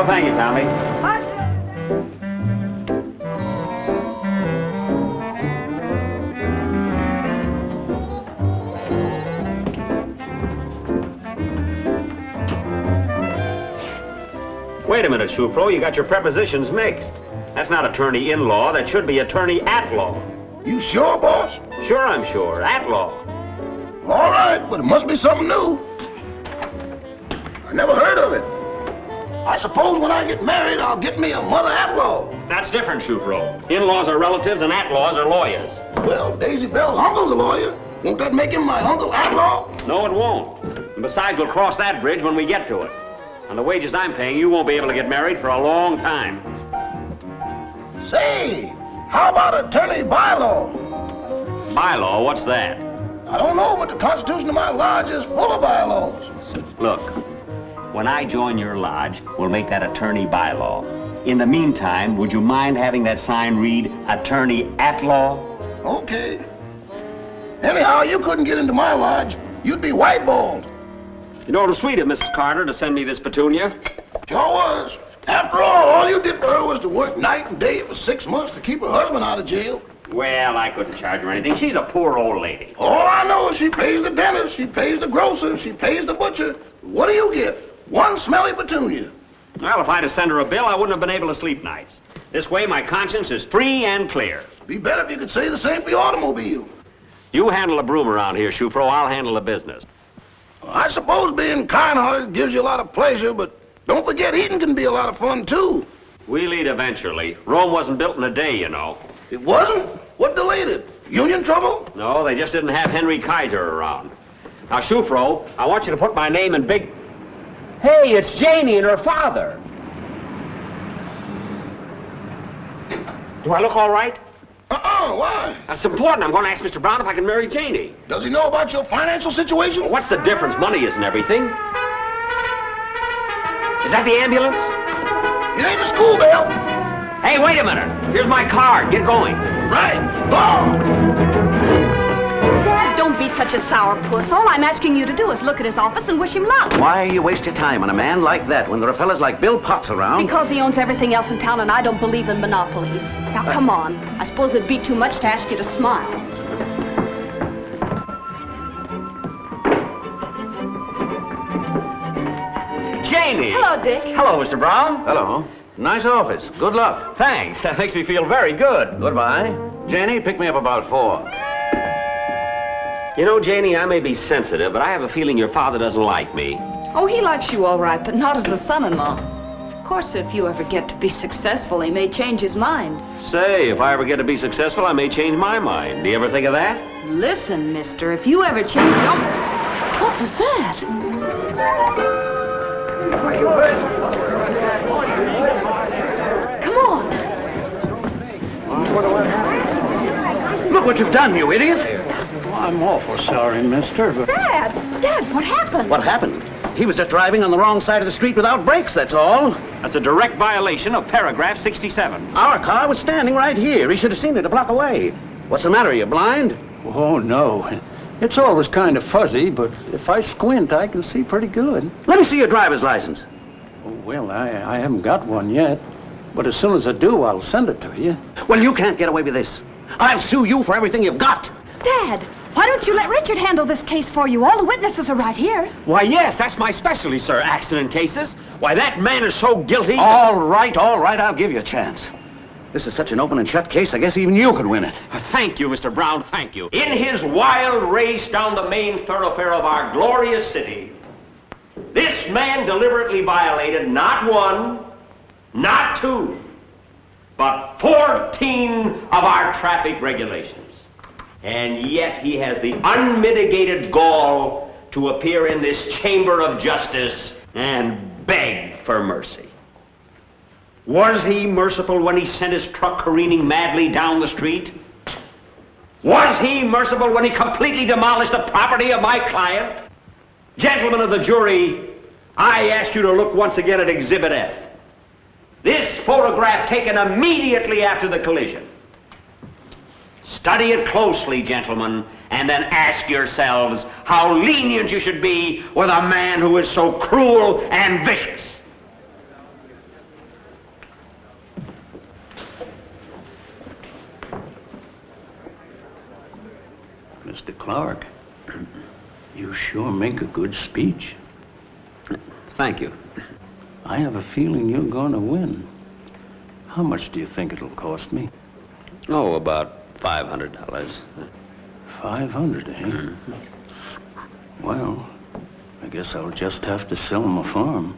Oh, thank you, Tommy. Wait a minute, Shufro, you got your prepositions mixed. That's not attorney-in-law, that should be attorney-at-law. You sure, boss? Sure, I'm sure. At-law. All right, but it must be something new. I never heard of it. I suppose when I get married, I'll get me a mother-at-law. That's different, Shufro. In-laws are relatives and at-laws are lawyers. Well, Daisy Bell's uncle's a lawyer. Won't that make him my uncle-at-law? No, it won't. And besides, we'll cross that bridge when we get to it. On the wages I'm paying, you won't be able to get married for a long time. Say, how about attorney bylaw? Bylaw? What's that? I don't know, but the Constitution of my lodge is full of bylaws. Look, when I join your lodge, we'll make that attorney bylaw. In the meantime, would you mind having that sign read attorney-at-law? Okay. Anyhow, you couldn't get into my lodge. You'd be white-balled. You know, it was sweet of Mrs. Carter to send me this petunia. Sure was. After all you did for her was to work night and day for 6 months to keep her husband out of jail. Well, I couldn't charge her anything. She's a poor old lady. All I know is she pays the dentist, she pays the grocer, she pays the butcher. What do you get? One smelly petunia. Well, if I'd have sent her a bill, I wouldn't have been able to sleep nights. This way, my conscience is free and clear. Be better if you could say the same for your automobile. You handle the broom around here, Shufro. I'll handle the business. I suppose being kind-hearted gives you a lot of pleasure, but don't forget eating can be a lot of fun, too. We'll eat eventually. Rome wasn't built in a day, you know. It wasn't? What delayed it? Union trouble? No, they just didn't have Henry Kaiser around. Now, Shufro, I want you to put my name in big... Hey, it's Janie and her father. Do I look all right? Why? That's important. I'm going to ask Mr. Brown if I can marry Janie. Does he know about your financial situation? Well, what's the difference? Money isn't everything. Is that the ambulance? It ain't the school bell. Hey, wait a minute. Here's my card. Get going. Right. Go! Dad, don't be such a sourpuss. All I'm asking you to do is look at his office and wish him luck. Why you waste your time on a man like that when there are fellas like Bill Potts around? Because he owns everything else in town and I don't believe in monopolies. Now, come on. I suppose it'd be too much to ask you to smile. Janie! Hello, Dick. Hello, Mr. Brown. Hello. Nice office. Good luck. Thanks. That makes me feel very good. Goodbye. Janie, pick me up about 4. You know, Janie, I may be sensitive, but I have a feeling your father doesn't like me. Oh, he likes you all right, but not as the son-in-law. Of course, if you ever get to be successful, he may change his mind. Say, if I ever get to be successful, I may change my mind. Do you ever think of that? Listen, mister, if you ever change your... What was that? Come on. Look what you've done, you idiot. I'm awful sorry, mister, but... Dad, what happened? What happened? He was just driving on the wrong side of the street without brakes, that's all. That's a direct violation of paragraph 67. Our car was standing right here. He should have seen it a block away. What's the matter? Are you blind? Oh, no. It's always kind of fuzzy, but if I squint, I can see pretty good. Let me see your driver's license. Oh, well, I haven't got one yet, but as soon as I do, I'll send it to you. Well, you can't get away with this. I'll sue you for everything you've got. Dad, why don't you let Richard handle this case for you? All the witnesses are right here. Why, yes, that's my specialty, sir, accident cases. Why, that man is so guilty... All right, I'll give you a chance. This is such an open and shut case, I guess even you could win it. Thank you, Mr. Brown, thank you. In his wild race down the main thoroughfare of our glorious city, this man deliberately violated not 1, not 2, but 14 of our traffic regulations. And yet he has the unmitigated gall to appear in this chamber of justice and beg for mercy. Was he merciful when he sent his truck careening madly down the street? Was he merciful when he completely demolished the property of my client? Gentlemen of the jury, I ask you to look once again at Exhibit F. This photograph taken immediately after the collision. Study it closely, gentlemen, and then ask yourselves how lenient you should be with a man who is so cruel and vicious. Mr. Clark, you sure make a good speech. Thank you. I have a feeling you're going to win. How much do you think it'll cost me? Oh, about $500. 500, eh? Well, I guess I'll just have to sell him a farm.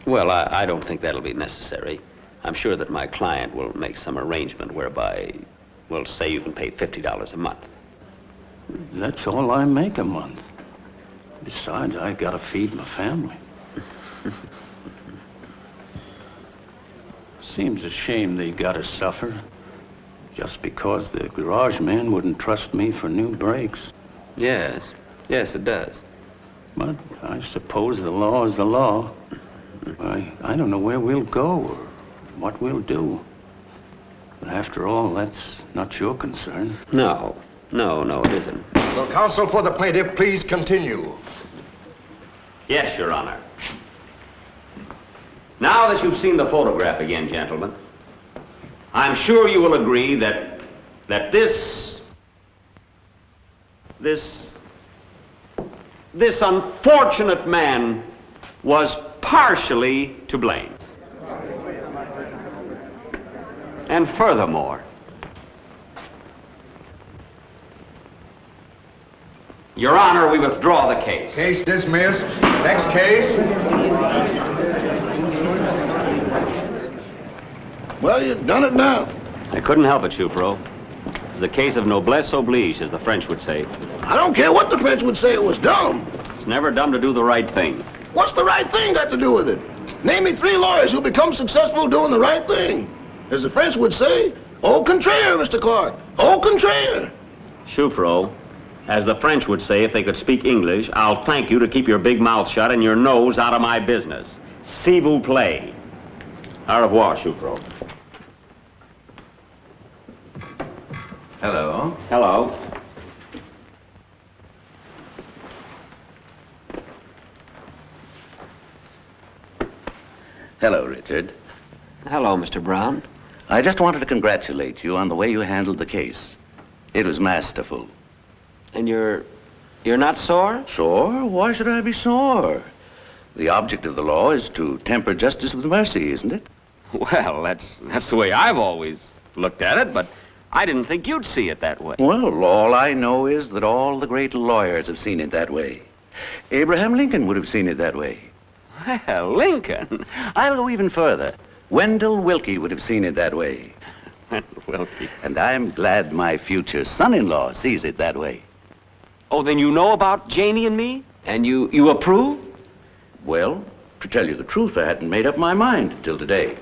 Well, I don't think that'll be necessary. I'm sure that my client will make some arrangement whereby, well, say you can pay $50 a month. That's all I make a month. Besides, I gotta feed my family. Seems a shame they gotta suffer just because the garage man wouldn't trust me for new brakes. Yes, it does. But I suppose the law is the law. I don't know where we'll go or what we'll do. But after all, that's not your concern. No, it isn't. Will counsel for the plaintiff please continue? Yes, Your Honor. Now that you've seen the photograph again, gentlemen, I'm sure you will agree that this unfortunate man was partially to blame. And furthermore, Your Honor, we withdraw the case. Case dismissed. Next case. Well, you've done it now. I couldn't help it, Choufreau. It was a case of noblesse oblige, as the French would say. I don't care what the French would say, it was dumb. It's never dumb to do the right thing. What's the right thing got to do with it? Name me 3 lawyers who become successful doing the right thing. As the French would say, au contraire, Mr. Clark, au contraire. Choufreau, as the French would say if they could speak English, I'll thank you to keep your big mouth shut and your nose out of my business. S'il vous plaît. Au revoir, Choufreau. Hello. Hello. Hello, Richard. Hello, Mr. Brown. I just wanted to congratulate you on the way you handled the case. It was masterful. And you're not sore? Sore? Why should I be sore? The object of the law is to temper justice with mercy, isn't it? Well, that's the way I've always looked at it, but I didn't think you'd see it that way. Well, all I know is that all the great lawyers have seen it that way. Abraham Lincoln would have seen it that way. Well, Lincoln. I'll go even further. Wendell Willkie would have seen it that way. Willkie. And I'm glad my future son-in-law sees it that way. Oh, then you know about Janie and me? And you approve? Well, to tell you the truth, I hadn't made up my mind until today.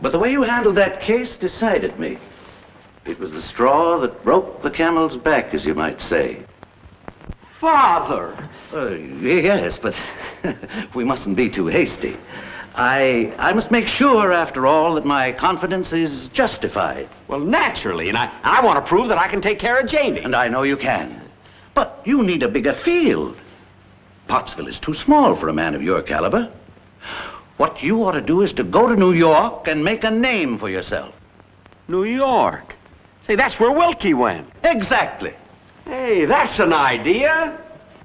But the way you handled that case decided me. It was the straw that broke the camel's back, as you might say. Father! Yes, but we mustn't be too hasty. I must make sure, after all, that my confidence is justified. Well, naturally, and I want to prove that I can take care of Janie. And I know you can. But you need a bigger field. Pottsville is too small for a man of your caliber. What you ought to do is to go to New York and make a name for yourself. New York? Say, that's where Willkie went. Exactly. Hey, that's an idea.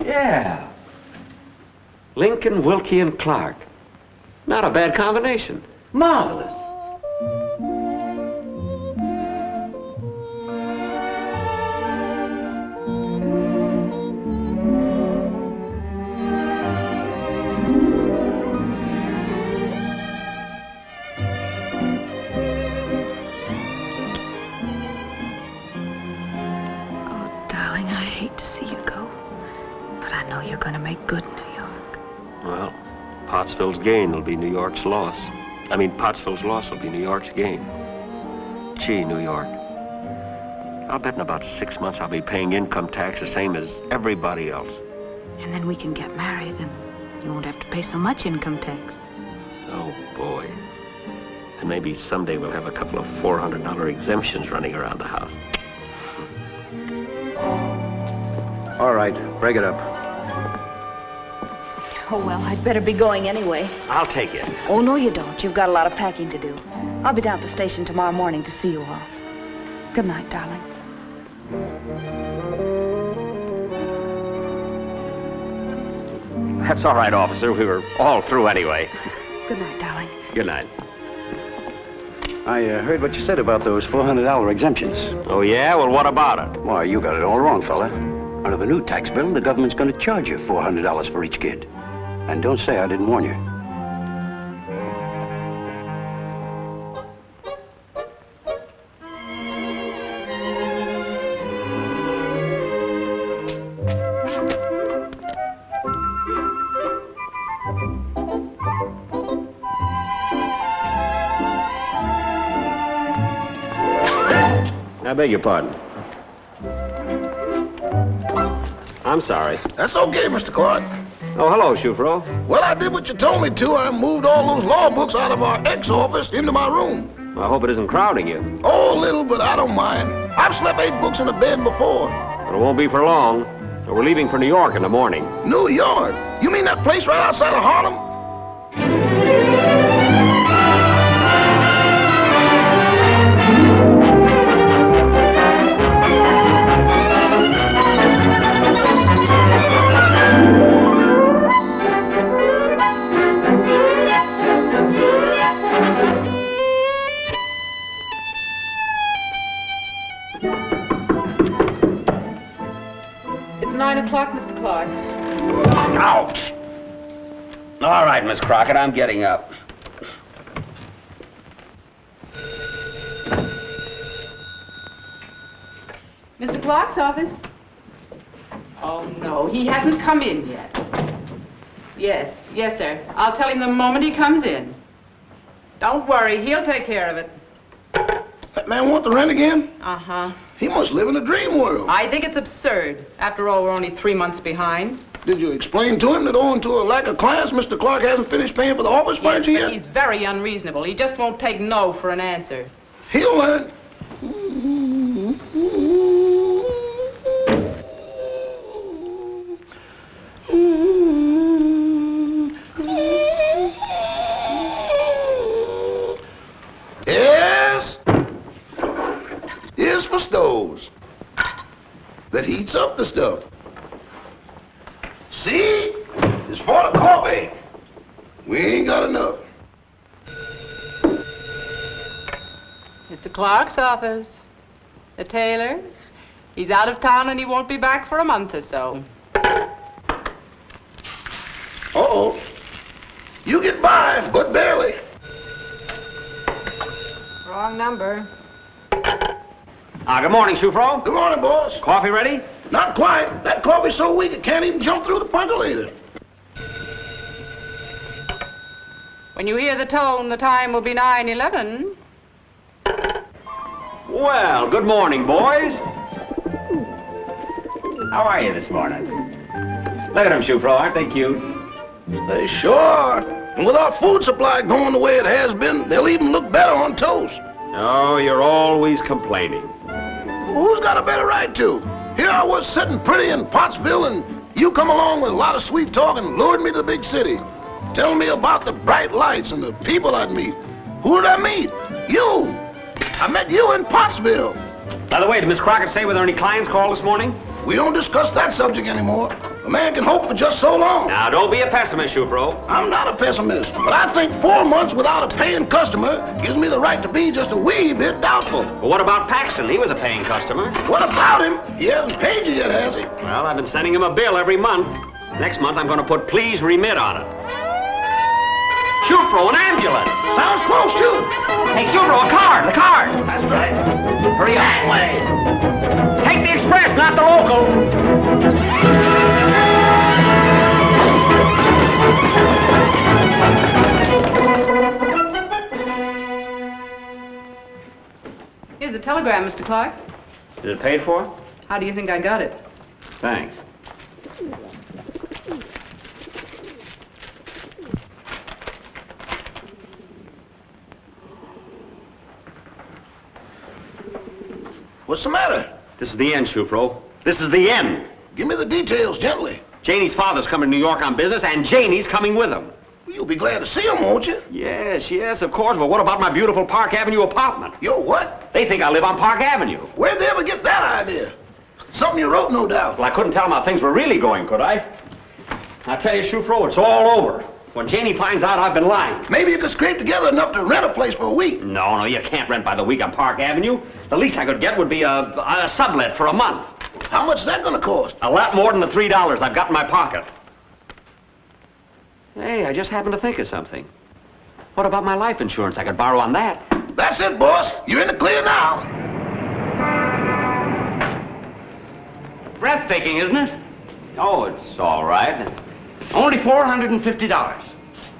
Yeah. Lincoln, Willkie, and Clark. Not a bad combination. Marvelous. Darling, I hate to see you go, but I know you're going to make good in New York. Well, Pottsville's gain will be New York's loss. I mean, Pottsville's loss will be New York's gain. Gee, New York. I'll bet in about 6 months I'll be paying income tax the same as everybody else. And then we can get married, and you won't have to pay so much income tax. Oh, boy. And maybe someday we'll have a couple of $400 exemptions running around the house. All right, break it up. Oh, well, I'd better be going anyway. I'll take it. Oh, no, you don't. You've got a lot of packing to do. I'll be down at the station tomorrow morning to see you all. Good night, darling. That's all right, officer. We were all through anyway. Good night, darling. Good night. I heard what you said about those $400 exemptions. Oh, yeah? Well, what about it? Why, you got it all wrong, fella. Under the new tax bill, the government's going to charge you $400 for each kid. And don't say I didn't warn you. I beg your pardon. I'm sorry. That's okay, Mr. Clark. Oh, hello, Shufro. Well, I did what you told me to. I moved all those law books out of our ex-office into my room. I hope it isn't crowding you. Oh, a little, but I don't mind. I've slept 8 books in a bed before. But it won't be for long. We're leaving for New York in the morning. New York? You mean that place right outside of Harlem? It's 9 o'clock, Mr. Clark. Ouch! All right, Miss Crockett, I'm getting up. Mr. Clark's office? Oh, no, he hasn't come in yet. Yes, sir. I'll tell him the moment he comes in. Don't worry, he'll take care of it. That man want the rent again? Uh-huh. He must live in a dream world. I think it's absurd. After all, we're only 3 months behind. Did you explain to him that owing to a lack of clients, Mr. Clark hasn't finished paying for the office Yes, furniture but yet? he's very unreasonable. He just won't take no for an answer. He'll learn. Yes. Here's for stoves that heats up the stuff. See? It's for the coffee. We ain't got enough. Mr. Clark's office. The tailor. He's out of town and he won't be back for a month or so. Uh-oh. You get by, but barely. Wrong number. Good morning, Shufro. Good morning, boss. Coffee ready? Not quite. That coffee's so weak it can't even jump through the percolator. When you hear the tone, the time will be 9:11. Well, good morning, boys. How are you this morning? Look at them, Shufro. Aren't they cute? They sure are. And with our food supply going the way it has been, they'll even look better on toast. Oh, you're always complaining. Who's got a better right to? Here I was sitting pretty in Pottsville, and you come along with a lot of sweet talk and lured me to the big city, telling me about the bright lights and the people I'd meet. Who did I meet? You! I met you in Pottsville. By the way, did Miss Crockett say were there any clients called this morning? We don't discuss that subject anymore. A man can hope for just so long. Now, don't be a pessimist, Shufro. I'm not a pessimist, but I think 4 months without a paying customer gives me the right to be just a wee bit doubtful. But what about Paxton? He was a paying customer. What about him? He hasn't paid you yet, has he? Well, I've been sending him a bill every month. Next month, I'm going to put please remit on it. Shufro, an ambulance. Sounds close, too. Hey, Shufro, a card, the card. That's right. Hurry up. That way. Take the express, not the local. Here's a telegram, Mr. Clark. Is it paid for? How do you think I got it? Thanks. What's the matter? This is the end, Shufro. This is the end. Give me the details gently. Janie's father's coming to New York on business, and Janie's coming with him. You'll be glad to see him, won't you? Yes, of course. But what about my beautiful Park Avenue apartment? Yo, what? They think I live on Park Avenue. Where'd they ever get that idea? Something you wrote, no doubt. Well, I couldn't tell them how things were really going, could I? I tell you, Shufro, it's all over. When Janie finds out I've been lying. Maybe you could scrape together enough to rent a place for a week. No, you can't rent by the week on Park Avenue. The least I could get would be a sublet for a month. How much is that going to cost? A lot more than the $3 I've got in my pocket. Hey, I just happened to think of something. What about my life insurance? I could borrow on that. That's it, boss. You're in the clear now. Breathtaking, isn't it? Oh, it's all right. Only $450.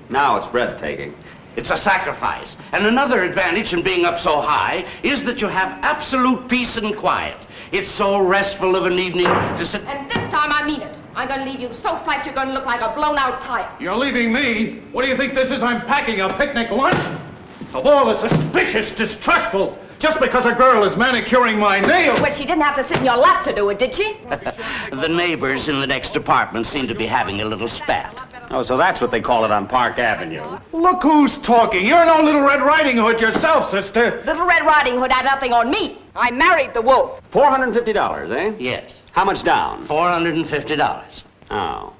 Now it's breathtaking. It's a sacrifice. And another advantage in being up so high is that you have absolute peace and quiet. It's so restful of an evening to sit... And this time I mean it. I'm going to leave you so flat you're going to look like a blown-out tire. You're leaving me? What do you think this is? I'm packing a picnic lunch? Of all the suspicious, distrustful, just because a girl is manicuring my nails. But she didn't have to sit in your lap to do it, did she? The neighbors in the next apartment seem to be having a little spat. Oh, so that's what they call it on Park Avenue. Look who's talking. You're no Little Red Riding Hood yourself, sister. Little Red Riding Hood had nothing on me. I married the wolf. $450, eh? Yes. How much down? $450. Oh.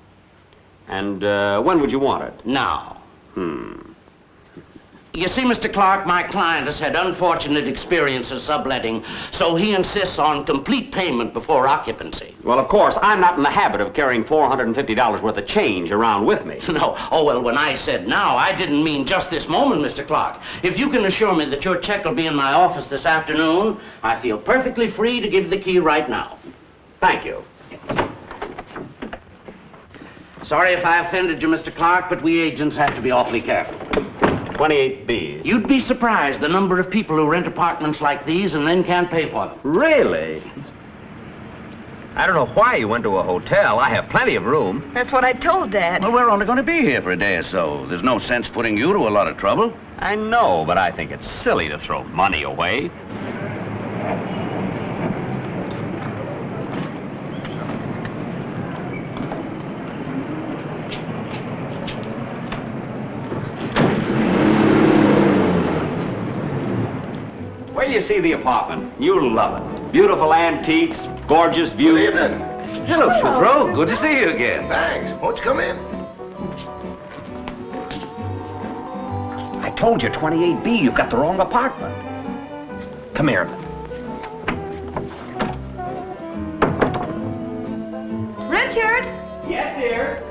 And when would you want it? Now. You see, Mr. Clark, my client has had unfortunate experiences subletting, so he insists on complete payment before occupancy. Well, of course, I'm not in the habit of carrying $450 worth of change around with me. No. Oh, well, when I said now, I didn't mean just this moment, Mr. Clark. If you can assure me that your check will be in my office this afternoon, I feel perfectly free to give you the key right now. Thank you. Sorry if I offended you, Mr. Clark, but we agents have to be awfully careful. 28B. You'd be surprised the number of people who rent apartments like these and then can't pay for them. Really? I don't know why you went to a hotel. I have plenty of room. That's what I told Dad. Well, we're only going to be here for a day or so. There's no sense putting you to a lot of trouble. I know, but I think it's silly to throw money away. Wait till you see the apartment. You'll love it. Beautiful antiques, gorgeous view. Good evening. Hello, Shufro. Good to see you again. Thanks. Won't you come in? I told you, 28B, you've got the wrong apartment. Come here. Richard! Yes, dear?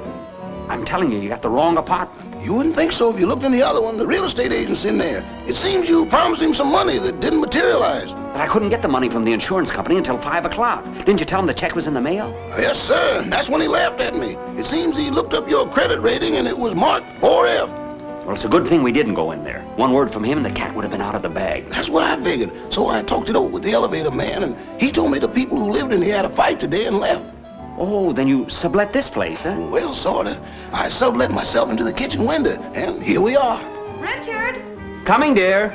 I'm telling you, you got the wrong apartment. You wouldn't think so if you looked in the other one. The real estate agent's in there. It seems you promised him some money that didn't materialize. But I couldn't get the money from the insurance company until 5 o'clock. Didn't you tell him the check was in the mail? Yes, sir. That's when he laughed at me. It seems he looked up your credit rating and it was marked 4F. Well, it's a good thing we didn't go in there. One word from him and the cat would have been out of the bag. That's what I figured. So I talked it over with the elevator man, and he told me the people who lived in here had a fight today and left. Oh, then you sublet this place, huh? Well, sorta. I sublet myself into the kitchen window, and here we are. Richard! Coming, dear.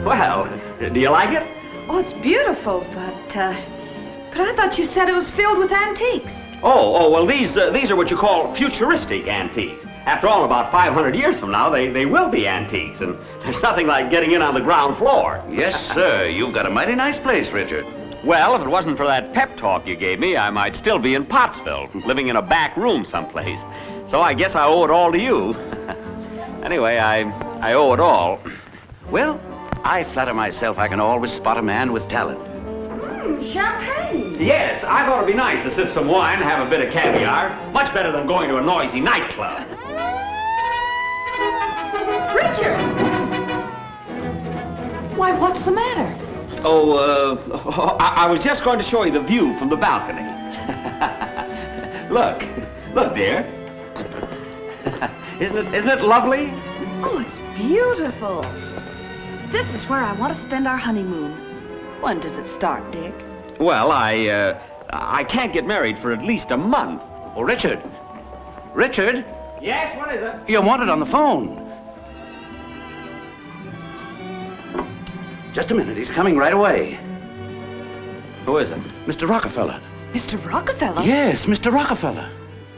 Well, do you like it? Oh, it's beautiful, but I thought you said it was filled with antiques. Oh, well, these are what you call futuristic antiques. After all, about 500 years from now, they will be antiques, and there's nothing like getting in on the ground floor. Yes, sir. You've got a mighty nice place, Richard. Well, if it wasn't for that pep talk you gave me, I might still be in Pottsville, living in a back room someplace. So I guess I owe it all to you. Anyway, I owe it all. Well, I flatter myself I can always spot a man with talent. Champagne! Yes, I thought it'd be nice to sip some wine and have a bit of caviar. Much better than going to a noisy nightclub. Richard! Why, what's the matter? Oh, I was just going to show you the view from the balcony. Look, dear. Isn't it lovely? Oh, it's beautiful. This is where I want to spend our honeymoon. When does it start, Dick? Well, I can't get married for at least a month. Oh, Richard. Richard? Yes, what is it? You're wanted on the phone. Just a minute. He's coming right away. Who is it? Mr. Rockefeller. Mr. Rockefeller? Yes, Mr. Rockefeller.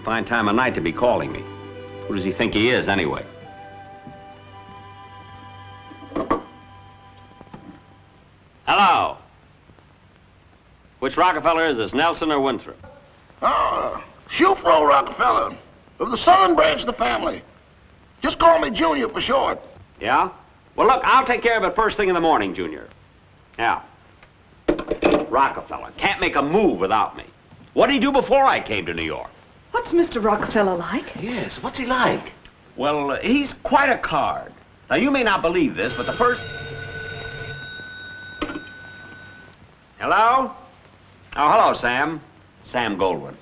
Fine time of night to be calling me. Who does he think he is, anyway? Hello? Which Rockefeller is this, Nelson or Winthrop? Shoefro Rockefeller, of the southern branch of the family. Just call me Junior for short. Yeah? Well, look, I'll take care of it first thing in the morning, Junior. Yeah. Rockefeller can't make a move without me. What did he do before I came to New York? What's Mr. Rockefeller like? Yes, what's he like? Well, he's quite a card. Now, you may not believe this, but the first... Hello? Oh, hello, Sam. Sam Goldwyn.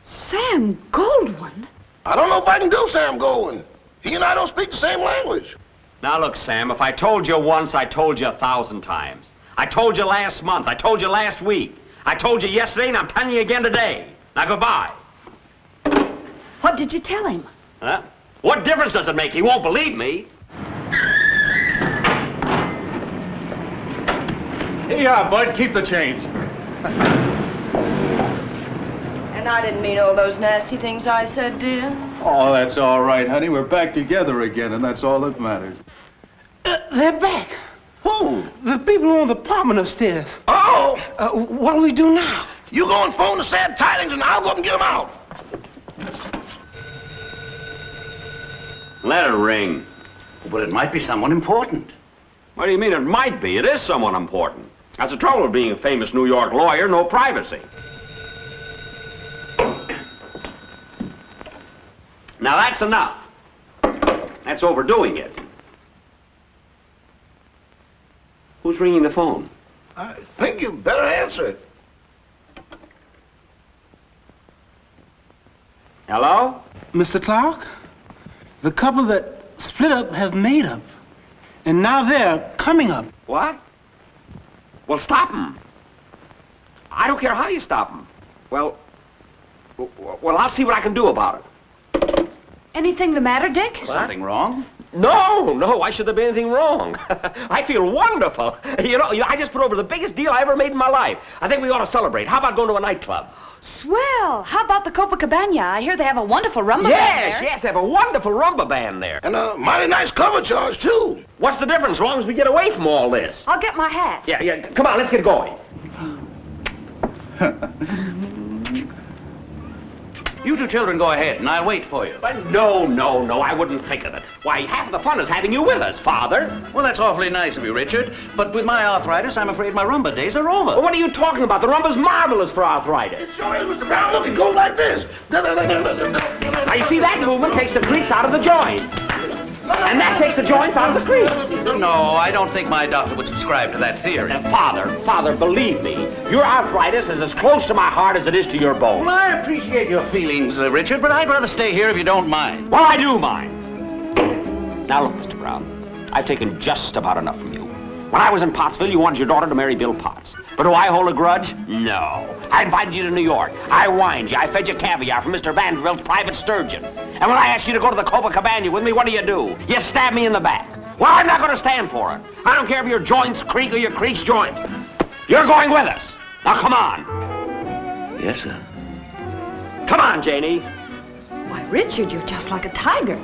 Sam Goldwyn? I don't know if I can do Sam Goldwyn. He and I don't speak the same language. Now, look, Sam, if I told you once, I told you 1,000 times. I told you last month. I told you last week. I told you yesterday, and I'm telling you again today. Now, goodbye. What did you tell him? Huh? What difference does it make? He won't believe me. Yeah, Bud, keep the change. And I didn't mean all those nasty things I said, dear. Oh, that's all right, honey. We're back together again, and that's all that matters. They're back. Who? The people on the apartment upstairs. Oh! What do we do now? You go and phone the sad tidings, and I'll go up and get them out. Let it ring. But it might be someone important. What do you mean it might be? It is someone important. That's the trouble with being a famous New York lawyer, no privacy. Now that's enough. That's overdoing it. Who's ringing the phone? I think you better answer it. Hello? Mr. Clark, the couple that split up have made up. And now they're coming up. What? Well, stop them. I don't care how you stop them. Well, I'll see what I can do about it. Anything the matter, Dick? Something wrong? No, why should there be anything wrong? I feel wonderful. You know, I just put over the biggest deal I ever made in my life. I think we ought to celebrate. How about going to a nightclub? Swell. How about the Copacabana? I hear they have a wonderful rumba band there. Yes, they have a wonderful rumba band there. And a mighty nice cover charge, too. What's the difference, as long as we get away from all this? I'll get my hat. Yeah, come on, let's get going. You two children go ahead, and I'll wait for you. But no, I wouldn't think of it. Why, half the fun is having you with us, Father. Well, that's awfully nice of you, Richard. But with my arthritis, I'm afraid my rumba days are over. Well, what are you talking about? The rumba's marvelous for arthritis. It sure is, Mr. Brown. Look, it goes like this. Now, you see, that movement takes the creaks out of the joints. And that takes the joints out of the crease. No, I don't think my doctor would subscribe to that theory. Father, believe me, your arthritis is as close to my heart as it is to your bones. Well, I appreciate your feelings, Richard, but I'd rather stay here if you don't mind. Well, I do mind. Now, look, Mr. Brown, I've taken just about enough from you. When I was in Pottsville, you wanted your daughter to marry Bill Potts. But do I hold a grudge? No. I invited you to New York. I wined you. I fed you caviar from Mr. Vanderbilt's private sturgeon. And when I asked you to go to the Copacabana with me, what do? You stab me in the back. Well, I'm not going to stand for it. I don't care if your joints creak or your creaks joint. You're going with us. Now, come on. Yes, sir. Come on, Janie. Why, Richard, you're just like a tiger.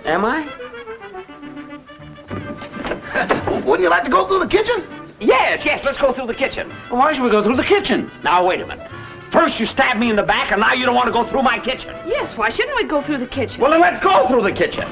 Am I? Wouldn't you like to go through the kitchen? Yes, let's go through the kitchen. Why should we go through the kitchen? Now, wait a minute. First you stabbed me in the back, and now you don't want to go through my kitchen. Yes, why shouldn't we go through the kitchen? Well, then let's go through the kitchen.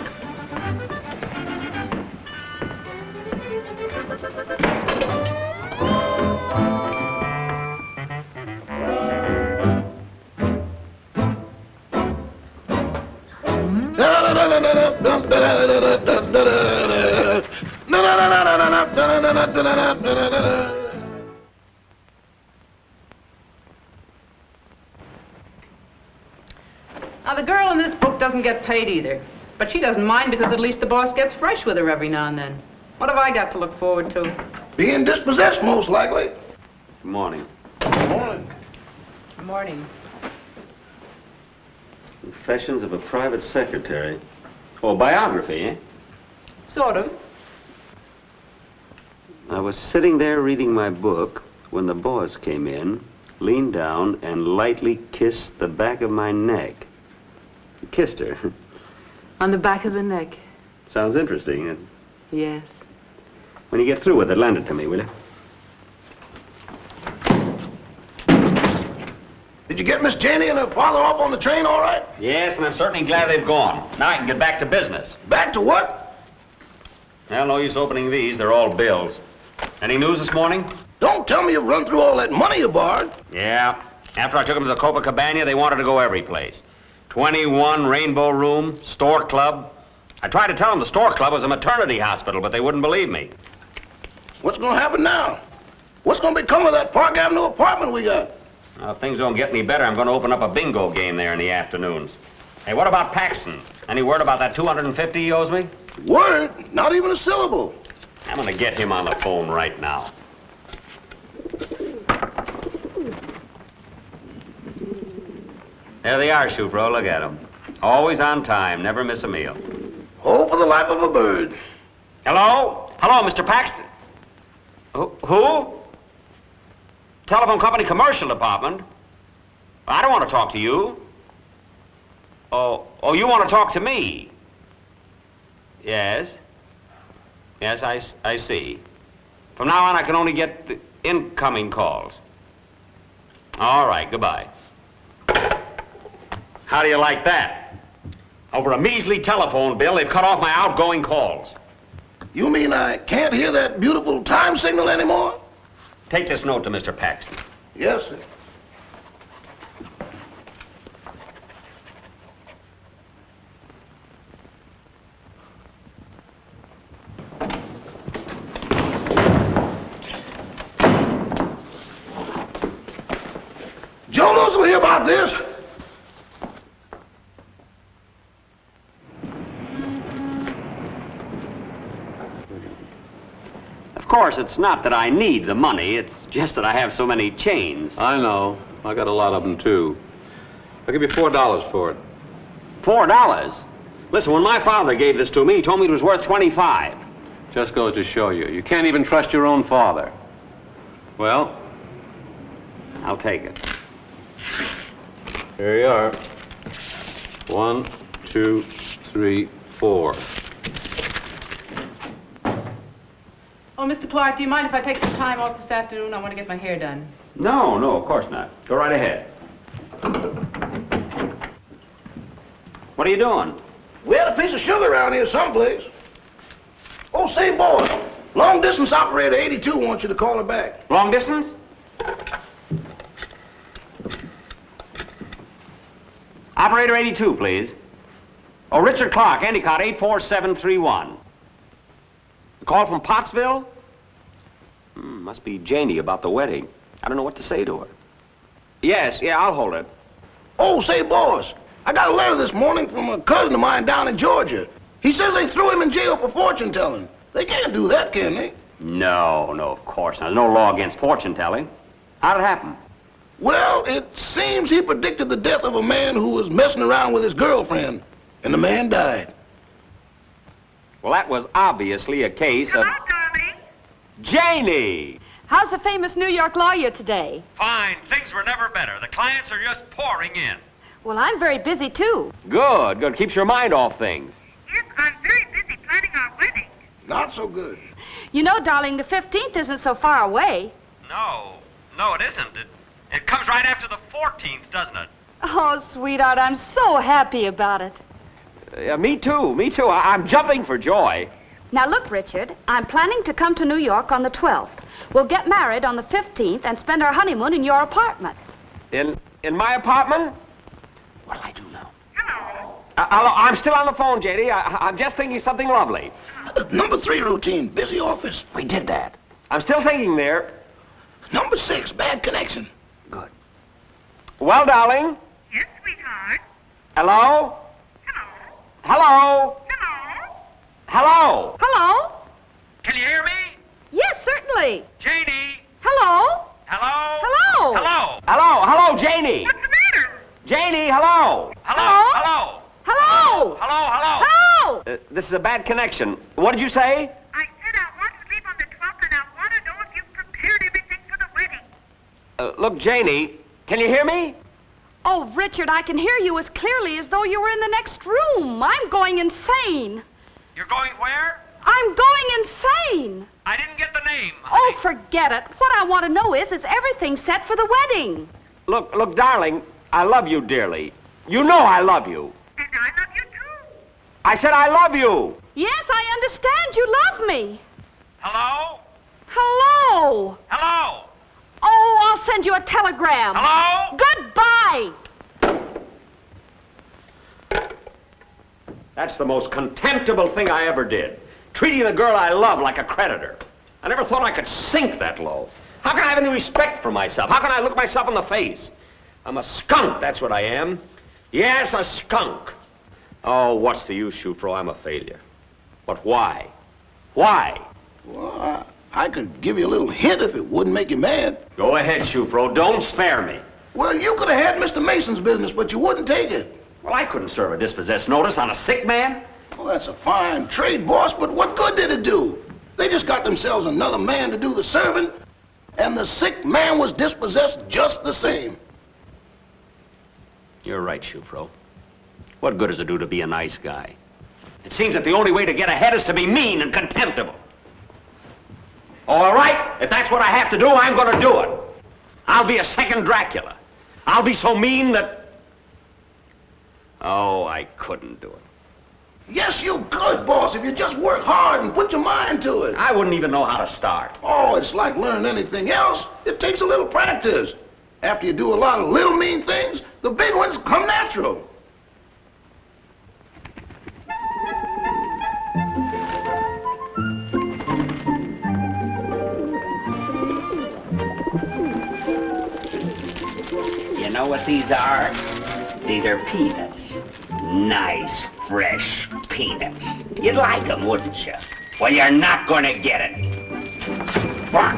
Now, the girl in this book doesn't get paid either. But she doesn't mind because at least the boss gets fresh with her every now and then. What have I got to look forward to? Being dispossessed, most likely. Good morning. Morning. Good morning. Confessions of a Private Secretary. Oh, biography, eh? Sort of. I was sitting there reading my book when the boss came in, leaned down, and lightly kissed the back of my neck. He kissed her. On the back of the neck. Sounds interesting. Yes. When you get through with it, lend it to me, will you? Did you get Miss Janie and her father off on the train all right? Yes, and I'm certainly glad they've gone. Now I can get back to business. Back to what? Well, no use opening these. They're all bills. Any news this morning? Don't tell me you've run through all that money you borrowed. Yeah. After I took them to the Copacabana, they wanted to go every place. 21 Rainbow Room, Store Club. I tried to tell them the Store Club was a maternity hospital, but they wouldn't believe me. What's going to happen now? What's going to become of that Park Avenue apartment we got? Well, if things don't get any better, I'm going to open up a bingo game there in the afternoons. Hey, what about Paxton? Any word about that $250 he owes me? Word? Not even a syllable. I'm going to get him on the phone right now. There they are, Shufro. Look at them. Always on time, never miss a meal. Oh, for the life of a bird. Hello? Hello, Mr. Paxton. Who? Telephone company commercial department. I don't want to talk to you. Oh, you want to talk to me? Yes. Yes, I see. From now on, I can only get the incoming calls. All right, goodbye. How do you like that? Over a measly telephone bill, they've cut off my outgoing calls. You mean I can't hear that beautiful time signal anymore? Take this note to Mr. Paxton. Yes, sir. Joe Lewis will hear about this. Of course, it's not that I need the money. It's just that I have so many chains. I know. I got a lot of them, too. I'll give you $4 for it. $4? Listen, when my father gave this to me, he told me it was worth 25. Just goes to show you. You can't even trust your own father. Well? I'll take it. Here you are. 1, 2, 3, 4. Oh, Mr. Clark, do you mind if I take some time off this afternoon? I want to get my hair done. No, of course not. Go right ahead. What are you doing? We had a piece of sugar around here someplace. Oh, say, boy, long distance operator 82 wants you to call her back. Long distance? Operator 82, please. Oh, Richard Clark, Endicott, 84731. A call from Pottsville? Must be Janie about the wedding. I don't know what to say to her. Yes, I'll hold it. Oh, say, boss, I got a letter this morning from a cousin of mine down in Georgia. He says they threw him in jail for fortune telling. They can't do that, can they? No, of course not. There's no law against fortune telling. How'd it happen? Well, it seems he predicted the death of a man who was messing around with his girlfriend, and the man died. Well, that was obviously a case of... Hello, darling. Janie! How's the famous New York lawyer today? Fine. Things were never better. The clients are just pouring in. Well, I'm very busy, too. Good. Keeps your mind off things. Yes, I'm very busy planning our wedding. Not so good. You know, darling, the 15th isn't so far away. No, it isn't. It comes right after the 14th, doesn't it? Oh, sweetheart, I'm so happy about it. Me too. I'm jumping for joy. Now, look, Richard, I'm planning to come to New York on the 12th. We'll get married on the 15th and spend our honeymoon in your apartment. In my apartment? What'll I do now? Hello. Hello, I'm still on the phone, J.D. I'm just thinking something lovely. Number 3 routine, busy office. We did that. I'm still thinking there. Number 6, bad connection. Good. Well, darling? Yes, sweetheart. Hello? Hello. Hello? Hello? Can you hear me? Yes, certainly. Janie? Hello? Hello? Hello? Hello, Janie? What's the matter? Janie, hello? Hello? Hello? This is a bad connection. What did you say? I said I want to leave on the 12th, and I want to know if you've prepared everything for the wedding. Look, Janie, can you hear me? Oh, Richard, I can hear you as clearly as though you were in the next room. I'm going insane. You're going where? I'm going insane. I didn't get the name. Oh, forget it. What I want to know is everything set for the wedding? Look, darling, I love you dearly. You know I love you. And I love you too. I said I love you. Yes, I understand you love me. Hello? Hello. Hello? Oh, I'll send you a telegram. Hello? Goodbye. That's the most contemptible thing I ever did. Treating the girl I love like a creditor. I never thought I could sink that low. How can I have any respect for myself? How can I look myself in the face? I'm a skunk, that's what I am. Yes, a skunk. Oh, what's the use, Shufro? I'm a failure. But why? Why? Well, I could give you a little hint if it wouldn't make you mad. Go ahead, Shufro. Don't spare me. Well, you could have had Mr. Mason's business, but you wouldn't take it. Well, I couldn't serve a dispossessed notice on a sick man. Well, that's a fine trade, boss, but what good did it do? They just got themselves another man to do the serving, and the sick man was dispossessed just the same. You're right, Shufro. What good does it do to be a nice guy? It seems that the only way to get ahead is to be mean and contemptible. All right, if that's what I have to do, I'm going to do it. I'll be a second Dracula. I'll be so mean that... Oh, I couldn't do it. Yes, you could, boss, if you just work hard and put your mind to it. I wouldn't even know how to start. Oh, it's like learning anything else. It takes a little practice. After you do a lot of little mean things, the big ones come natural. You know what these are? These are peanuts. Nice, fresh peanuts. You'd like them, wouldn't you? Well, you're not going to get it. Why,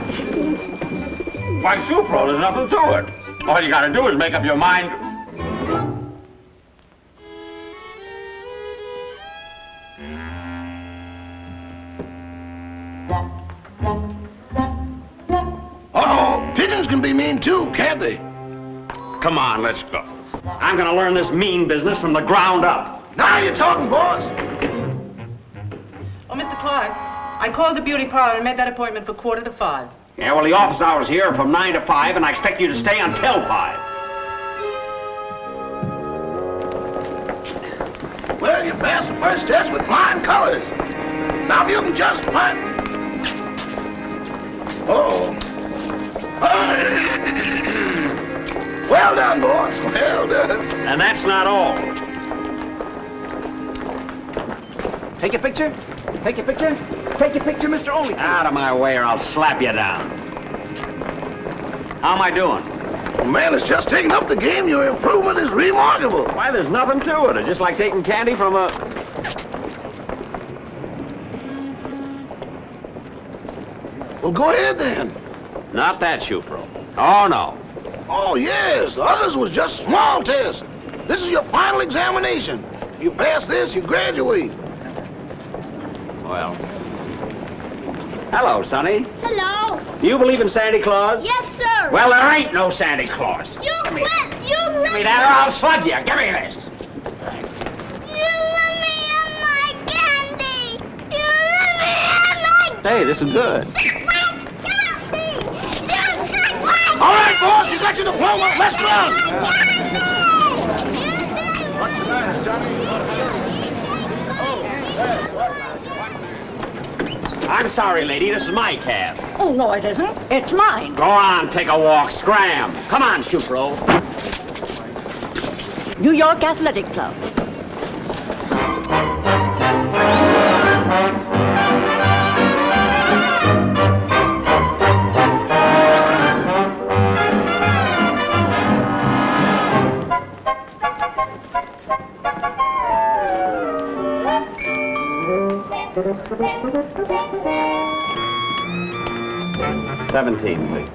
Shufro, there's nothing to it. All you got to do is make up your mind. Uh-oh, pigeons can be mean too, can't they? Come on, let's go. I'm going to learn this mean business from the ground up. Now you're talking, boss. Oh, Mr. Clark, I called the beauty parlor and made that appointment for 4:45. Yeah, well, the office hours here are from 9 to 5, and I expect you to stay until 5. Well, you passed the first test with flying colors. Now you can just fly. Oh. Well done, boss. Well done. And that's not all. Take your picture? Take your picture? Take your picture, Mr. Only. Out of my way or I'll slap you down. How am I doing? Well, man, it's just taking up the game. Your improvement is remarkable. Why, there's nothing to it. It's just like taking candy from a... Well, go ahead then. Not that, Shufro. Oh, no. Oh, yes. The others was just small tests. This is your final examination. You pass this, you graduate. Well. Hello, Sonny. Hello. You believe in Santa Claus? Yes, sir. Well, there ain't no Santa Claus. You Give me let that or I'll slug you. Give me this. You let me have my candy. You let me have my Hey, this is good. All right, boss, you got your diploma. Let's run. What's the matter, Sonny? I'm sorry, lady. This is my cab. Oh, no, it isn't. It's mine. Go on, take a walk. Scram. Come on, Shufro. New York Athletic Club. $17, please.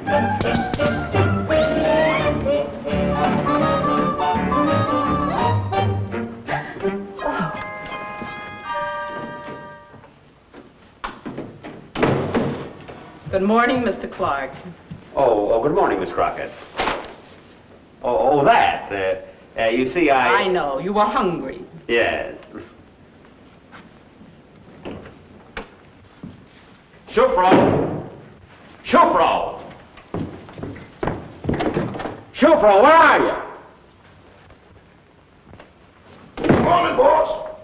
Good morning, Mr. Clark. Oh, good morning, Miss Crockett. That. You see, I know. You were hungry. Yes. Shufro! Shufro! Shufro, where are you? Good morning, boss.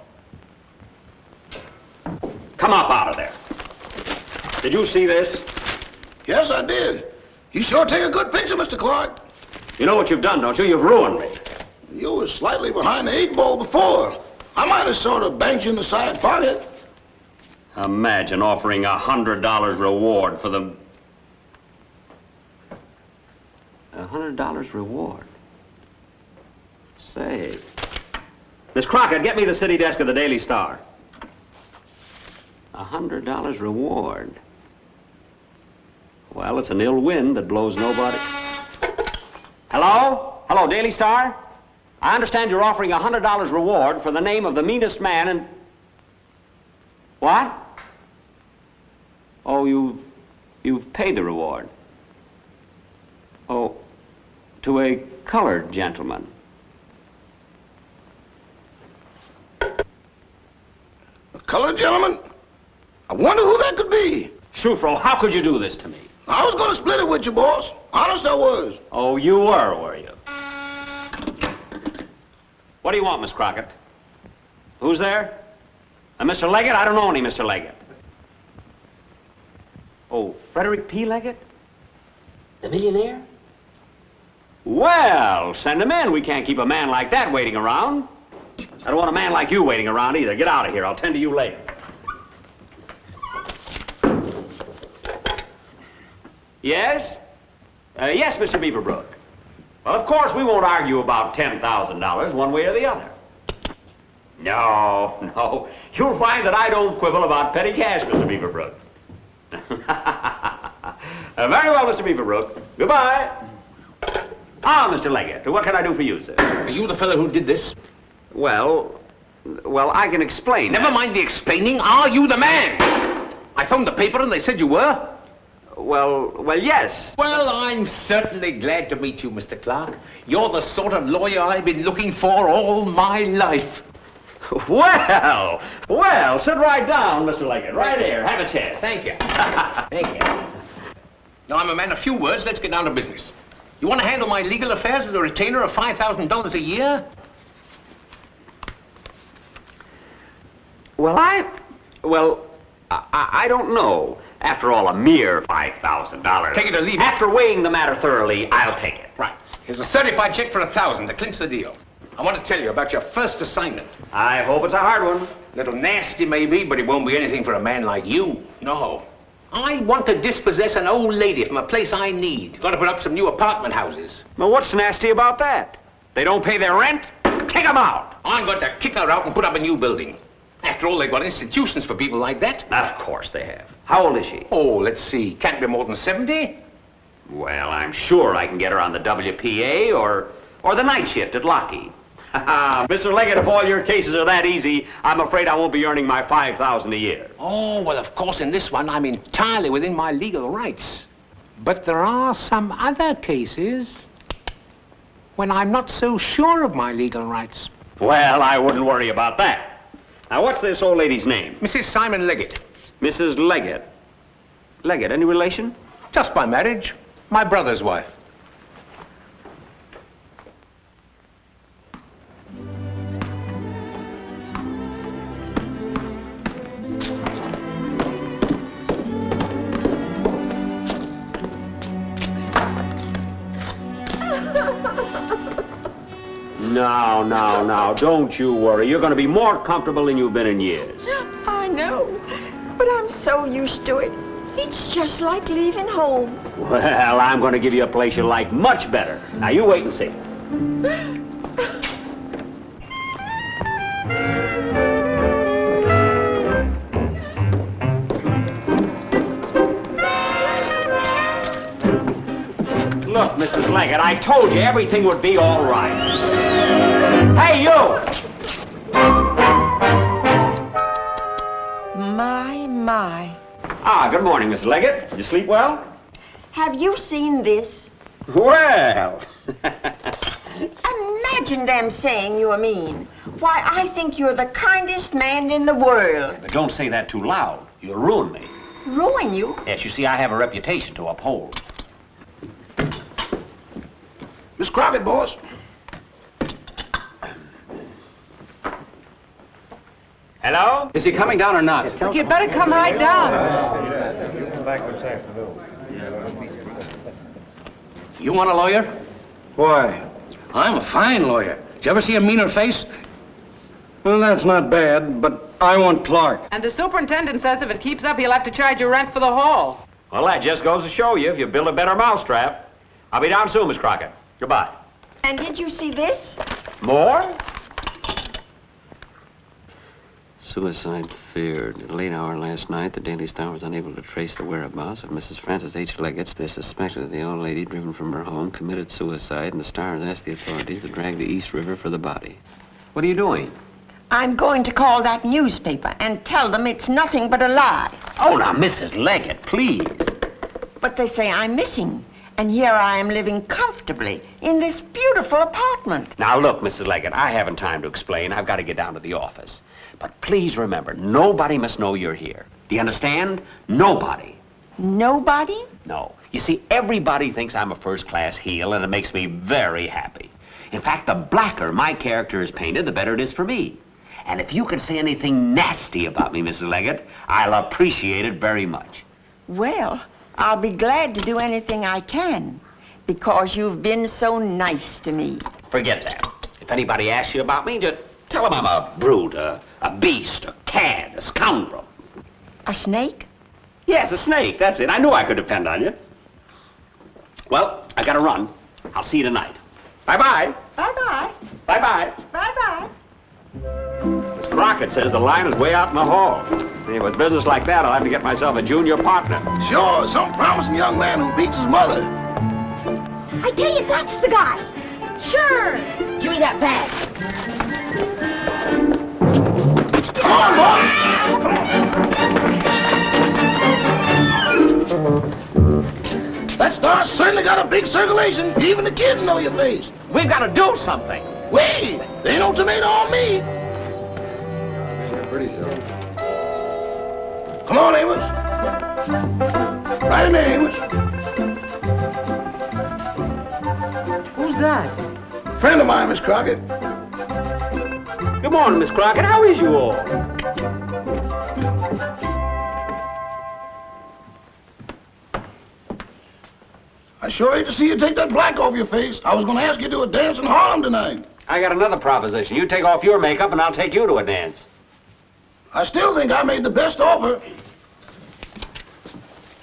Come up out of there. Did you see this? Yes, I did. You sure take a good picture, Mr. Clark. You know what you've done, don't you? You've ruined me. You were slightly behind the 8 ball before. I might have sort of banked you in the side pocket. Imagine offering $100 reward for the... $100 reward? Say. Miss Crockett, get me the city desk of the Daily Star. $100 reward. Well, it's an ill wind that blows nobody. Hello? Hello, Daily Star? I understand you're offering $100 reward for the name of the meanest man in... What? Oh, you've paid the reward. Oh, to a colored gentleman. A colored gentleman? I wonder who that could be. Shufro, how could you do this to me? I was going to split it with you, boss. Honest, I was. Oh, you were you? What do you want, Miss Crockett? Who's there? Mr. Leggett? I don't know any Mr. Leggett. Oh, Frederick P. Leggett? The millionaire? Well, send him in. We can't keep a man like that waiting around. I don't want a man like you waiting around either. Get out of here. I'll tend to you later. Yes? Yes, Mr. Beaverbrook. Well, of course, we won't argue about $10,000 one way or the other. No. You'll find that I don't quibble about petty cash, Mr. Beaverbrook. Very well, Mr. Beaverbrook. Goodbye. Ah, Mr. Leggett, what can I do for you, sir? Are you the fellow who did this? Well, I can explain. Never mind the explaining. Are you the man? I phoned the paper and they said you were. Well, yes. Well, I'm certainly glad to meet you, Mr. Clark. You're the sort of lawyer I've been looking for all my life. Well, sit right down, Mr. Leggett. Right here. Have a chair. Thank you. Thank you. Now, I'm a man of few words. Let's get down to business. You want to handle my legal affairs at a retainer of $5,000 a year? I don't know. After all, a mere $5,000. Take it or leave it. After weighing the matter thoroughly, I'll take it. Right. Here's a certified check for $1,000 to clinch the deal. I want to tell you about your first assignment. I hope it's a hard one. Little nasty maybe, but it won't be anything for a man like you. No. I want to dispossess an old lady from a place I need. Got to put up some new apartment houses. Well, what's nasty about that? They don't pay their rent? Kick them out. I'm going to kick her out and put up a new building. After all, they've got institutions for people like that. Of course they have. How old is she? Oh, let's see. Can't be more than 70. Well, I'm sure I can get her on the WPA or the night shift at Lockheed. Mr. Leggett, if all your cases are that easy, I'm afraid I won't be earning my $5,000 a year. Oh, well, of course, in this one, I'm entirely within my legal rights. But there are some other cases when I'm not so sure of my legal rights. Well, I wouldn't worry about that. Now, what's this old lady's name? Mrs. Simon Leggett. Mrs. Leggett. Leggett, any relation? Just by marriage. My brother's wife. Now, don't you worry. You're going to be more comfortable than you've been in years. I know, but I'm so used to it. It's just like leaving home. Well, I'm going to give you a place you like much better. Now, you wait and see. Look, Mrs. Leggett, I told you everything would be all right. Hey, you! My. Ah, good morning, Mrs. Leggett. Did you sleep well? Have you seen this? Well. Imagine them saying you're mean. Why, I think you're the kindest man in the world. But don't say that too loud. You'll ruin me. Ruin you? Yes, you see, I have a reputation to uphold. Miss Crockett, boss. Hello? Is he coming down or not? Look, you'd better come right down. You want a lawyer? Why? I'm a fine lawyer. Did you ever see a meaner face? Well, that's not bad, but I want Clark. And the superintendent says if it keeps up, he'll have to charge you rent for the hall. Well, that just goes to show you if you build a better mousetrap. I'll be down soon, Miss Crockett. Goodbye. And did you see this? More? Suicide feared. At a late hour last night, the Daily Star was unable to trace the whereabouts of Mrs. Frances H. Leggett. They suspected that the old lady, driven from her home, committed suicide, and the Star has asked the authorities to drag the East River for the body. What are you doing? I'm going to call that newspaper and tell them it's nothing but a lie. Oh, now, Mrs. Leggett, please. But they say I'm missing, and here I am living comfortably in this beautiful apartment. Now, look, Mrs. Leggett, I haven't time to explain. I've got to get down to the office. But please remember, nobody must know you're here. Do you understand? Nobody. Nobody? No. You see, everybody thinks I'm a first-class heel, and it makes me very happy. In fact, the blacker my character is painted, the better it is for me. And if you can say anything nasty about me, Mrs. Leggett, I'll appreciate it very much. Well, I'll be glad to do anything I can, because you've been so nice to me. Forget that. If anybody asks you about me, just tell them I'm a brute, a beast, a cad, a scoundrel. A snake? Yes, a snake, that's it. I knew I could depend on you. Well, I gotta run. I'll see you tonight. Bye-bye. Bye-bye. Bye-bye. Bye-bye. Miss Crockett says the line is way out in the hall. See, with business like that, I'll have to get myself a junior partner. Sure, some promising young man who beats his mother. I tell you, that's the guy. Sure. Give me that bag. Come on, boy! That Star certainly got a big circulation. Even the kids know your face. We've got to do something. Wait, there ain't no tomato on me. Pretty so. Come on, Amos. Right in there, Amos. Who's that? Friend of mine, Miss Crockett. Good morning, Miss Crockett. How is you all? I sure hate to see you take that black off your face. I was going to ask you to do a dance in Harlem tonight. I got another proposition. You take off your makeup and I'll take you to a dance. I still think I made the best offer.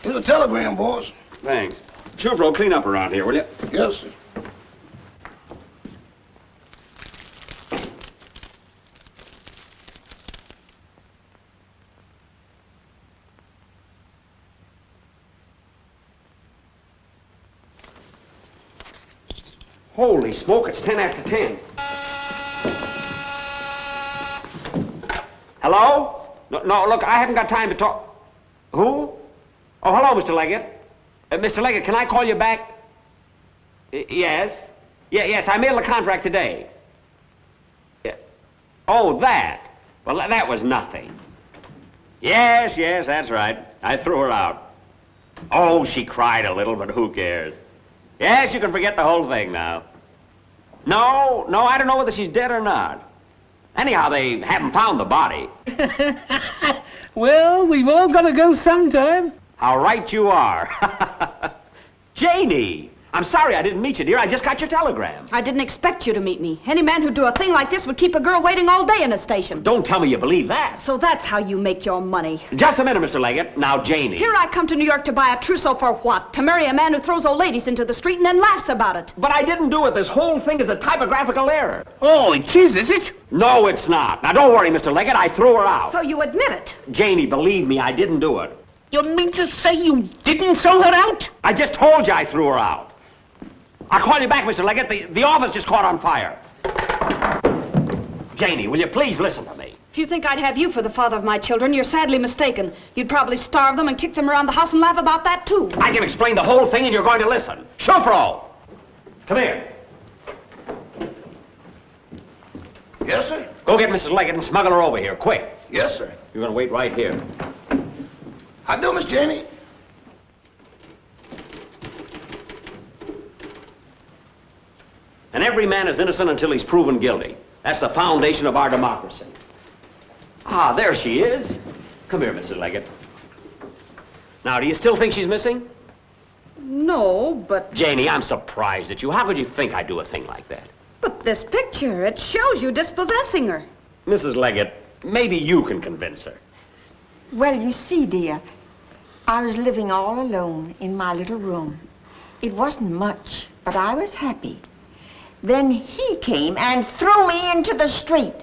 Here's a telegram, boss. Thanks. Chufro, clean up around here, will you? Yes, sir. Holy smoke, it's 10 after 10. Hello? No, look, I haven't got time to talk. Who? Oh, hello, Mr. Leggett. Mr. Leggett, can I call you back? Yes. Yes, I mailed the contract today. Yeah. Oh, that. Well, that was nothing. Yes, that's right. I threw her out. Oh, she cried a little, but who cares? Yes, you can forget the whole thing now. No, I don't know whether she's dead or not. Anyhow, they haven't found the body. Well, we've all got to go sometime. How right you are. Janie! I'm sorry I didn't meet you, dear. I just got your telegram. I didn't expect you to meet me. Any man who'd do a thing like this would keep a girl waiting all day in a station. Don't tell me you believe that. So that's how you make your money. Just a minute, Mr. Leggett. Now, Janie. Here I come to New York to buy a trousseau for what? To marry a man who throws old ladies into the street and then laughs about it. But I didn't do it. This whole thing is a typographical error. Oh, it is it? No, it's not. Now, don't worry, Mr. Leggett. I threw her out. So you admit it? Janie, believe me, I didn't do it. You mean to say you didn't throw her out? I just told you I threw her out. I'll call you back, Mr. Leggett. The office just caught on fire. Janie, will you please listen to me? If you think I'd have you for the father of my children, you're sadly mistaken. You'd probably starve them and kick them around the house and laugh about that, too. I can explain the whole thing and you're going to listen. Chufro! Come here. Yes, sir? Go get Mrs. Leggett and smuggle her over here, quick. Yes, sir. You're going to wait right here. How do, Miss Janie? And every man is innocent until he's proven guilty. That's the foundation of our democracy. Ah, there she is. Come here, Mrs. Leggett. Now, do you still think she's missing? No, but... Janie, I'm surprised at you. How could you think I'd do a thing like that? But this picture, it shows you dispossessing her. Mrs. Leggett, maybe you can convince her. Well, you see, dear, I was living all alone in my little room. It wasn't much, but I was happy. Then he came and threw me into the street.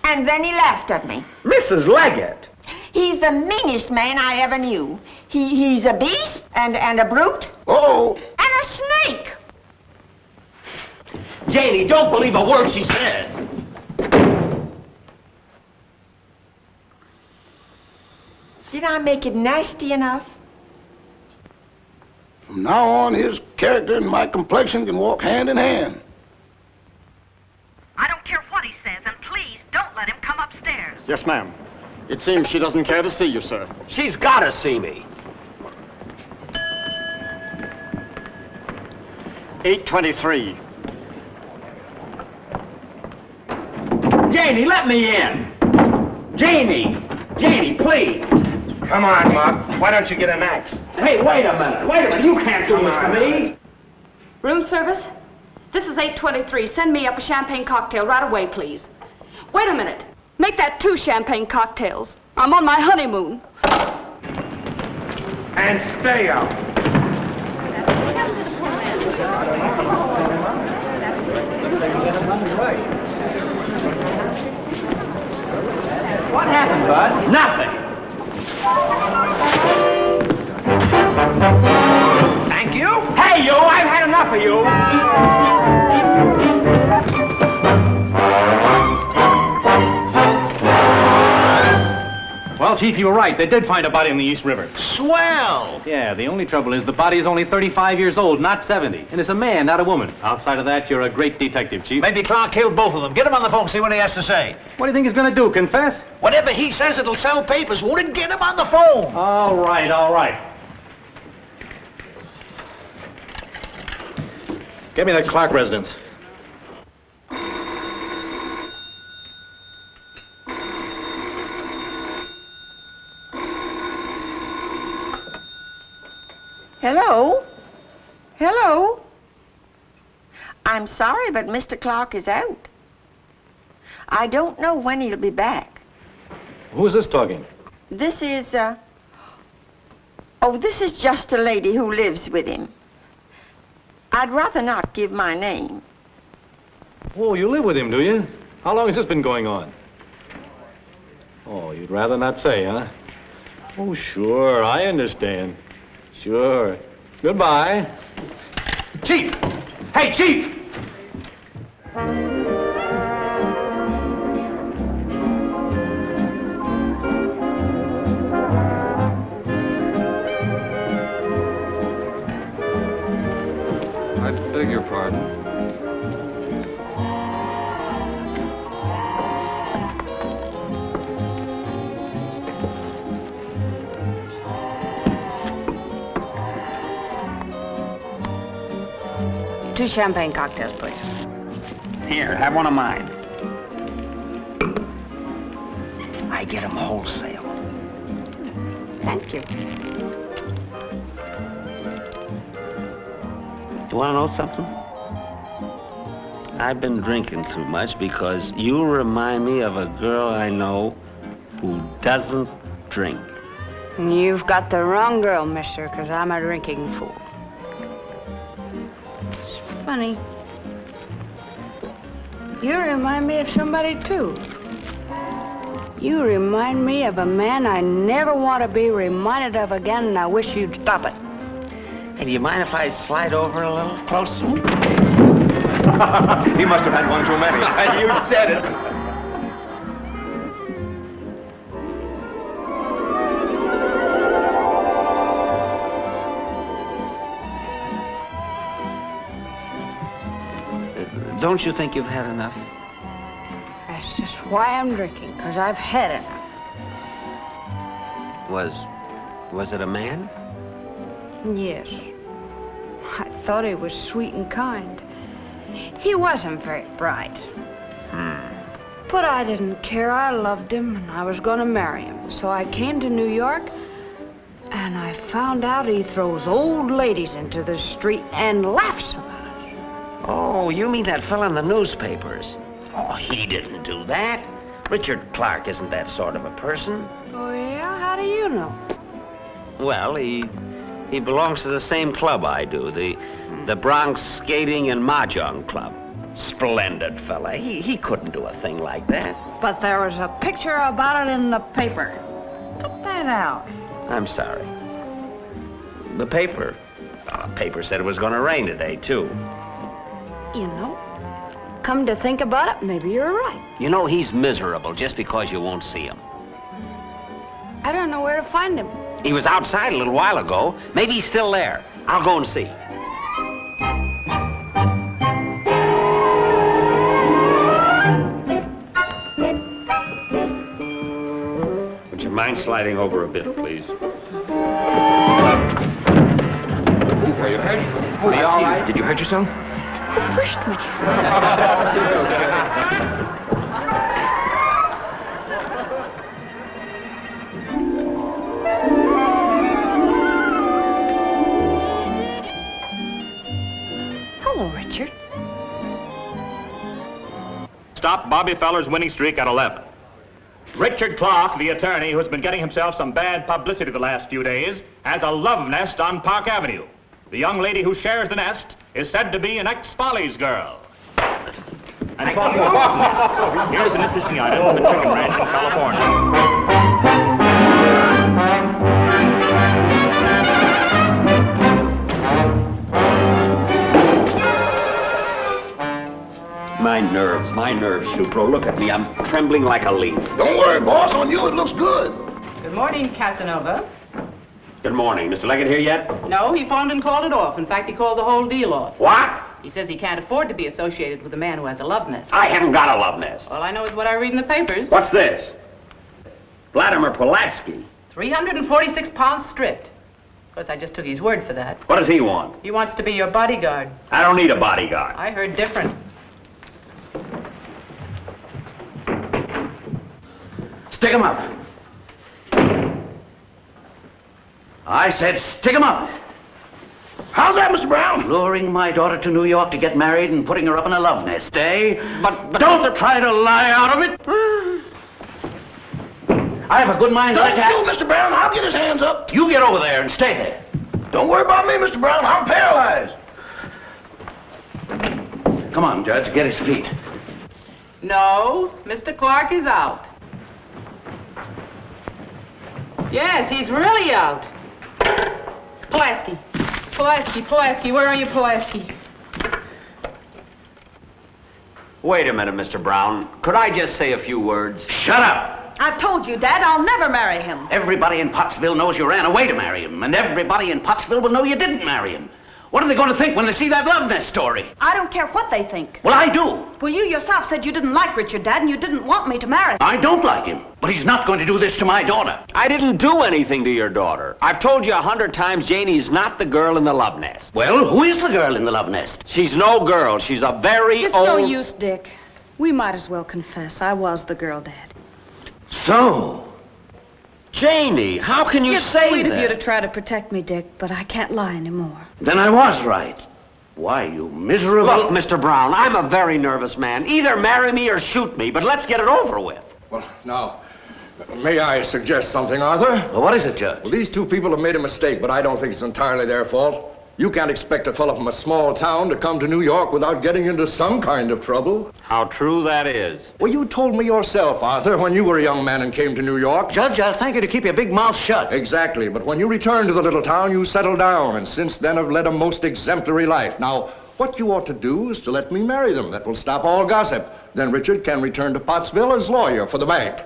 And then he laughed at me. Mrs. Leggett! He's the meanest man I ever knew. He's a beast and a brute. Oh! And a snake. Janie, don't believe a word she says. Did I make it nasty enough? From now on, his character and my complexion can walk hand in hand. I don't care what he says, and please don't let him come upstairs. Yes, ma'am. It seems she doesn't care to see you, sir. She's got to see me. 823. Janie, let me in. Janie! Janie, please. Come on, Mark. Why don't you get an axe? Hey, wait a minute. Wait a minute. You can't do this to me. Room service? This is 823. Send me up a champagne cocktail right away, please. Wait a minute. Make that 2 champagne cocktails. I'm on my honeymoon. And stay out. What happened, Bud? Nothing. Thank you. Hey, you! I've had enough of you. Well, Chief, you were right. They did find a body in the East River. Swell. Yeah, the only trouble is the body is only 35 years old, not 70. And it's a man, not a woman. Outside of that, you're a great detective, Chief. Maybe Clark killed both of them. Get him on the phone, see what he has to say. What do you think he's going to do, confess? Whatever he says, it'll sell papers. Wouldn't get him on the phone. All right, all right. Get me that Clark residence. Hello? Hello? I'm sorry, but Mr. Clark is out. I don't know when he'll be back. Who's this talking? This is, oh, this is just a lady who lives with him. I'd rather not give my name. Oh, you live with him, do you? How long has this been going on? Oh, you'd rather not say, huh? Oh, sure, I understand. Sure. Goodbye. Chief! Hey, Chief! I beg your pardon. Two champagne cocktails, please. Here, have one of mine. I get them wholesale. Thank you. You want to know something? I've been drinking too much because you remind me of a girl I know who doesn't drink. You've got the wrong girl, mister, because I'm a drinking fool. It's funny. You remind me of somebody, too. You remind me of a man I never want to be reminded of again, and I wish you'd stop it. Hey, do you mind if I slide over a little closer? He must have had one too many. You said it. Don't you think you've had enough? That's just why I'm drinking, because I've had enough. Was it a man? Yes. I thought he was sweet and kind. He wasn't very bright. But I didn't care. I loved him, and I was going to marry him. So I came to New York, and I found out he throws old ladies into the street and laughs about it. Oh, you mean that fella in the newspapers? Oh, he didn't do that. Richard Clark isn't that sort of a person. Oh, yeah? How do you know? Well, he belongs to the same club I do, the Bronx Skating and Mahjong Club. Splendid fella. He couldn't do a thing like that. But there was a picture about it in the paper. Cut that out. I'm sorry. The paper said it was going to rain today, too. You know, come to think about it, maybe you're right. You know, he's miserable just because you won't see him. I don't know where to find him. He was outside a little while ago. Maybe he's still there. I'll go and see. Would you mind sliding over a bit, please? Are you hurt? Are you all right? Did you hurt yourself? Who pushed me? Hello, Richard. Stop Bobby Feller's winning streak at 11. Richard Clark, the attorney who's been getting himself some bad publicity the last few days, has a love nest on Park Avenue. The young lady who shares the nest is said to be an ex-Follies girl. And here's an interesting item from a chicken ranch in California. My nerves, Shupro. Look at me. I'm trembling like a leaf. Don't worry, boss. On you, it looks good. Good morning, Casanova. Good morning. Mr. Leggett here yet? No, he phoned and called it off. In fact, he called the whole deal off. What? He says he can't afford to be associated with a man who has a love nest. I haven't got a love nest. All I know is what I read in the papers. What's this? Vladimir Pulaski. 346 pounds stripped. Of course, I just took his word for that. What does he want? He wants to be your bodyguard. I don't need a bodyguard. I heard different. Stick him up. I said stick him up. How's that, Mr. Brown? Luring my daughter to New York to get married and putting her up in a love nest, eh? But don't try to lie out of it. I have a good mind to Don't attack. you, Mr. Brown. I'll get his hands up. You get over there and stay there. Don't worry about me, Mr. Brown. I'm paralyzed. Come on, Judge, get his feet. No, Mr. Clark is out. Yes, he's really out. Pulaski. Pulaski, where are you, Pulaski? Wait a minute, Mr. Brown. Could I just say a few words? Shut up! I've told you, Dad, I'll never marry him. Everybody in Pottsville knows you ran away to marry him, and everybody in Pottsville will know you didn't marry him. What are they going to think when they see that love nest story? I don't care what they think. Well, I do. Well, you yourself said you didn't like Richard, Dad, and you didn't want me to marry him. I don't like him, but he's not going to do this to my daughter. I didn't do anything to your daughter. I've told you 100 times Janie's not the girl in the love nest. Well, who is the girl in the love nest? She's no girl. She's a very It's old... no use, Dick. We might as well confess. I was the girl, Dad. So? Janie, how can you say It's sweet that? of you to try to protect me, Dick, but I can't lie anymore. Then I was right. Why, you miserable... Look, Mr. Brown, I'm a very nervous man. Either marry me or shoot me, but let's get it over with. Well, now, may I suggest something, Arthur? Well, what is it, Judge? Well, these two people have made a mistake, but I don't think it's entirely their fault. You can't expect a fellow from a small town to come to New York without getting into some kind of trouble. How true that is. Well, you told me yourself, Arthur, when you were a young man and came to New York. Judge, I'll thank you to keep your big mouth shut. Exactly, but when you returned to the little town, you settled down, and since then have led a most exemplary life. Now, what you ought to do is to let me marry them. That will stop all gossip. Then Richard can return to Pottsville as lawyer for the bank.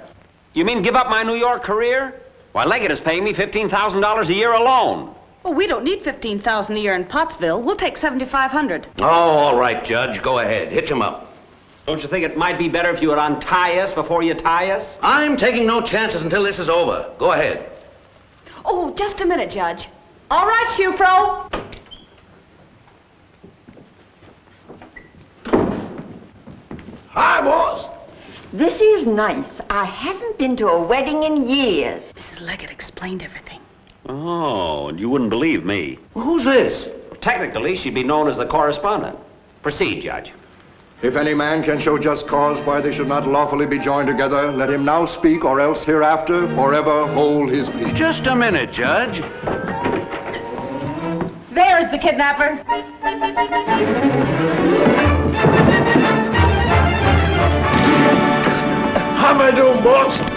You mean give up my New York career? Why, Leggett is paying me $15,000 a year alone. Well, we don't need $15,000 a year in Pottsville. We'll take $7,500. Oh, all right, Judge. Go ahead. Hitch him up. Don't you think it might be better if you would untie us before you tie us? I'm taking no chances until this is over. Go ahead. Oh, just a minute, Judge. All right, Shufro. Hi, boss. This is nice. I haven't been to a wedding in years. Mrs. Leggett explained everything. Oh, and you wouldn't believe me. Who's this? Technically, she'd be known as the correspondent. Proceed, Judge. If any man can show just cause why they should not lawfully be joined together, let him now speak, or else hereafter forever hold his peace. Just a minute, Judge. There's the kidnapper. How am I doing, boss?